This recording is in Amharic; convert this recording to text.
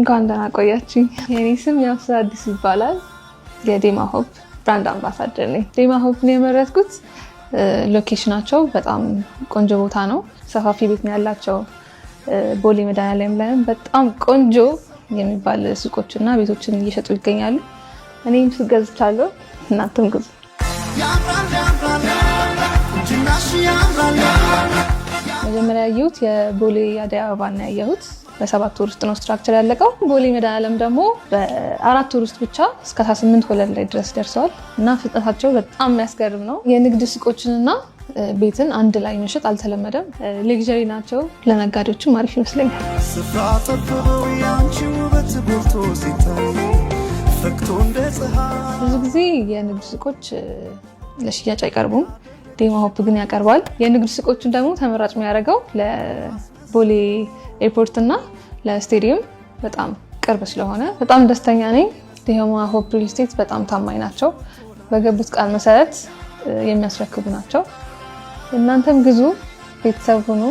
እንኳን ደህና ቆያችኝ። የኔ ስም ያብስራ አዲስ ይባላል። የዴማ ሆፕ ብራንድ አምባሳደር ነኝ። ዴማ ሆፕን የመረጥኩት ሎኬሽናቸው በጣም ቆንጆ ቦታ ነው። ሰፋፊ ቤት ነው ያላቸው። ቦሌ መድኃኒዓለም ላይ በጣም ቆንጆ የሚባል ሱቆችና ቤቶችን እየሸጡ ይገኛሉ። እኔም ሱቅ ገዝቻለሁ፣ እናንተም ግዙ። መጀመሪያ ያየሁት የቦሌ አደይ አበባን ያየሁት በ7 ወር ውስጥ ነው ስትራክቸር ያለቀው። ቦሌ መድኃኒዓለም ደግሞ በ4 ወር ውስጥ ብቻ እስከ 18 ወለል ላይ ድረስ ደርሰዋል እና ፍጥነታቸው በጣም የሚያስገርም ነው። የንግድ ሱቆችንና ቤትን አንድ ላይ መሸጥ አልተለመደም። ሌክዠሪ ናቸው። ለነጋዴዎችም አሪፍ ይመስለኛል። ብዙ ብዙ ጊዜ የንግድ ሱቆች ለሽያጭ አይቀርቡም። ዴማ ሆፕ ግን ያቀርባል። የንግድ ሱቆችን ደግሞ ተመራጭ የሚያደርገው ለቦሌ ኤርፖርት እና ለስቴዲየም በጣም ቅርብ ስለሆነ በጣም ደስተኛ ነኝ። ዴማ ሆፕ ሪል ስቴት በጣም ታማኝ ናቸው። በገቡት ቃል መሰረት የሚያስረክቡ ናቸው። እናንተም ግዙ፣ ቤተሰብ ሁኑ።